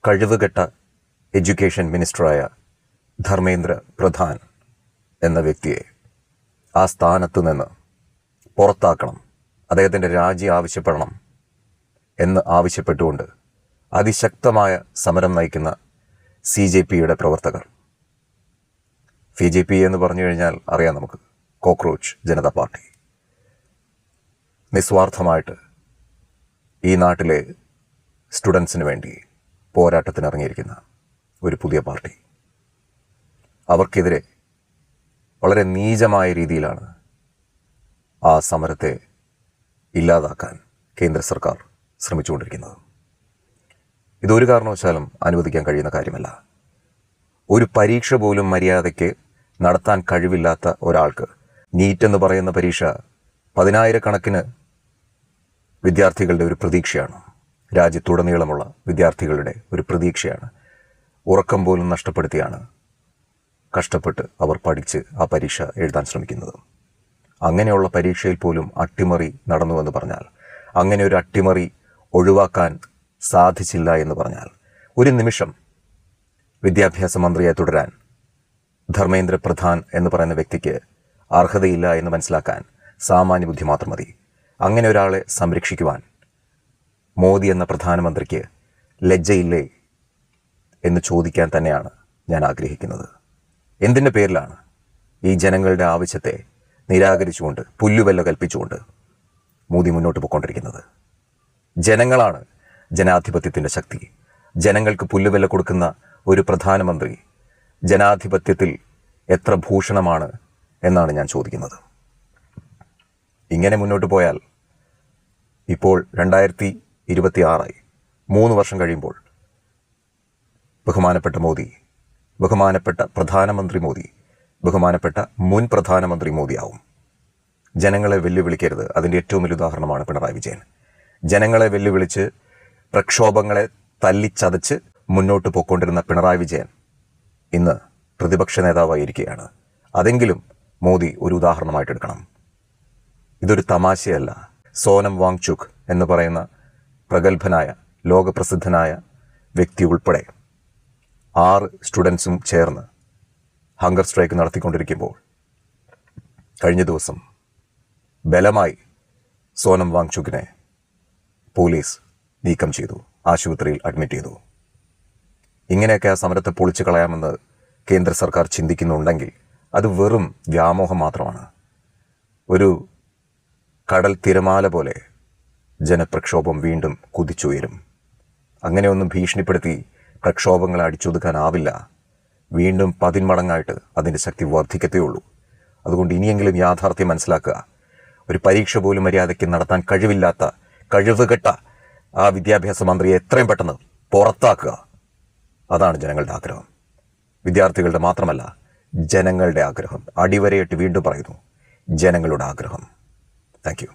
കഴിവുകെട്ട education മിനിസ്റ്ററായ Dharmendra Pradhan എന്ന വ്യക്തിയെ ആ സ്ഥാനത്ത് നിന്ന് പുറത്താക്കണം, അദ്ദേഹത്തിൻ്റെ രാജി ആവശ്യപ്പെടണം എന്ന് ആവശ്യപ്പെട്ടുകൊണ്ട് അതിശക്തമായ സമരം നയിക്കുന്ന CJPയുടെ പ്രവർത്തകർ. CJP എന്ന് പറഞ്ഞു കഴിഞ്ഞാൽ അറിയാം നമുക്ക്, കോക്രോച്ച് ജനതാ പാർട്ടി. നിസ്വാർത്ഥമായിട്ട് ഈ നാട്ടിലെ സ്റ്റുഡൻസിന് വേണ്ടി പോരാട്ടത്തിന് ഇറങ്ങിയിരിക്കുന്ന ഒരു പുതിയ പാർട്ടി. അവർക്കെതിരെ വളരെ നീചമായ രീതിയിലാണ് ആ സമരത്തെ ഇല്ലാതാക്കാൻ കേന്ദ്ര സർക്കാർ ശ്രമിച്ചുകൊണ്ടിരിക്കുന്നത്. ഇതൊരു കാരണവശാലും അനുവദിക്കാൻ കഴിയുന്ന കാര്യമല്ല. ഒരു പരീക്ഷ പോലും മര്യാദയ്ക്ക് നടത്താൻ കഴിവില്ലാത്ത ഒരാൾക്ക് നീറ്റ് എന്ന് പറയുന്ന പരീക്ഷ 10,000-കണക്കിന് വിദ്യാർത്ഥികളുടെ ഒരു പ്രതീക്ഷയാണ്. രാജ്യത്തുടനീളമുള്ള വിദ്യാർത്ഥികളുടെ ഒരു പ്രതീക്ഷയാണ്. ഉറക്കം പോലും നഷ്ടപ്പെടുത്തിയാണ് കഷ്ടപ്പെട്ട് അവർ പഠിച്ച് ആ പരീക്ഷ എഴുതാൻ ശ്രമിക്കുന്നത്. അങ്ങനെയുള്ള പരീക്ഷയിൽ പോലും അട്ടിമറി നടന്നുവെന്ന് പറഞ്ഞാൽ, അങ്ങനെ ഒരു അട്ടിമറി ഒഴിവാക്കാൻ സാധിച്ചില്ല എന്ന് പറഞ്ഞാൽ, ഒരു നിമിഷം വിദ്യാഭ്യാസ മന്ത്രിയായി തുടരാൻ ധർമ്മേന്ദ്ര പ്രധാൻ എന്ന് പറയുന്ന വ്യക്തിക്ക് അർഹതയില്ല എന്ന് മനസ്സിലാക്കാൻ സാമാന്യ ബുദ്ധി മാത്രം മതി. അങ്ങനെ ഒരാളെ സംരക്ഷിക്കുവാൻ മോദി എന്ന പ്രധാനമന്ത്രിക്ക് ലജ്ജയില്ലേ എന്ന് ചോദിക്കാൻ തന്നെയാണ് ഞാൻ ആഗ്രഹിക്കുന്നത്. എന്തിൻ്റെ പേരിലാണ് ഈ ജനങ്ങളുടെ ആവശ്യത്തെ നിരാകരിച്ചുകൊണ്ട്, പുല്ലുവെല്ല കൽപ്പിച്ചുകൊണ്ട് മോദി മുന്നോട്ട് പോയിക്കൊണ്ടിരിക്കുന്നത്? ജനങ്ങളാണ് ജനാധിപത്യത്തിൻ്റെ ശക്തി. ജനങ്ങൾക്ക് പുല്ലുവെല്ല കൊടുക്കുന്ന ഒരു പ്രധാനമന്ത്രി ജനാധിപത്യത്തിൽ എത്ര ഭൂഷണമാണ് എന്നാണ് ഞാൻ ചോദിക്കുന്നത്. ഇങ്ങനെ മുന്നോട്ട് പോയാൽ ഇപ്പോൾ 2026 3 വർഷം കഴിയുമ്പോൾ ബഹുമാനപ്പെട്ട മോദി, ബഹുമാനപ്പെട്ട പ്രധാനമന്ത്രി മോദി, ബഹുമാനപ്പെട്ട മുൻ പ്രധാനമന്ത്രി മോദിയാവും. ജനങ്ങളെ വെല്ലുവിളിക്കരുത്. അതിൻ്റെ ഏറ്റവും വലിയ ഉദാഹരണമാണ് പിണറായി വിജയൻ. ജനങ്ങളെ വെല്ലുവിളിച്ച് പ്രക്ഷോഭങ്ങളെ തല്ലിച്ചതച്ച് മുന്നോട്ട് പോയിക്കൊണ്ടിരുന്ന പിണറായി വിജയൻ ഇന്ന് പ്രതിപക്ഷ നേതാവായിരിക്കുകയാണ്. അതെങ്കിലും മോദി ഒരു ഉദാഹരണമായിട്ട് എടുക്കണം. ഇതൊരു തമാശയല്ല. സോനം വാങ്ചുക് എന്ന് പറയുന്ന പ്രഗത്ഭനായ, ലോകപ്രസിദ്ധനായ വ്യക്തി ഉൾപ്പെടെ 6 സ്റ്റുഡൻസും ചേർന്ന് ഹങ്കർ സ്ട്രൈക്ക് നടത്തിക്കൊണ്ടിരിക്കുമ്പോൾ കഴിഞ്ഞ ദിവസം ബലമായി സോനം വാങ്ചുക്കിനെ പോലീസ് നീക്കം ചെയ്തു, ആശുപത്രിയിൽ അഡ്മിറ്റ് ചെയ്തു. ഇങ്ങനെയൊക്കെ ആ സമരത്തെ പൊളിച്ചു കളയാമെന്ന് കേന്ദ്ര സർക്കാർ ചിന്തിക്കുന്നുണ്ടെങ്കിൽ അത് വെറും വ്യാമോഹം മാത്രമാണ്. ഒരു കടൽ തിരമാല പോലെ ജനപ്രക്ഷോഭം വീണ്ടും കുതിച്ചുയരും. അങ്ങനെയൊന്നും ഭീഷണിപ്പെടുത്തി പ്രക്ഷോഭങ്ങളെ അടിച്ചൊതുക്കാനാവില്ല. വീണ്ടും 10 മടങ്ങായിട്ട് അതിൻ്റെ ശക്തി വർദ്ധിക്കത്തേ ഉള്ളൂ. അതുകൊണ്ട് ഇനിയെങ്കിലും യാഥാർത്ഥ്യം മനസ്സിലാക്കുക. ഒരു പരീക്ഷ പോലും മര്യാദയ്ക്ക് നടത്താൻ കഴിവില്ലാത്ത, കഴിവുകെട്ട ആ വിദ്യാഭ്യാസ മന്ത്രിയെ എത്രയും പെട്ടെന്ന് പുറത്താക്കുക. അതാണ് ജനങ്ങളുടെ ആഗ്രഹം. വിദ്യാർത്ഥികളുടെ മാത്രമല്ല, ജനങ്ങളുടെ ആഗ്രഹം. അടിവരയിട്ട് വീണ്ടും പറയുന്നു, ജനങ്ങളുടെ ആഗ്രഹം. Thank you.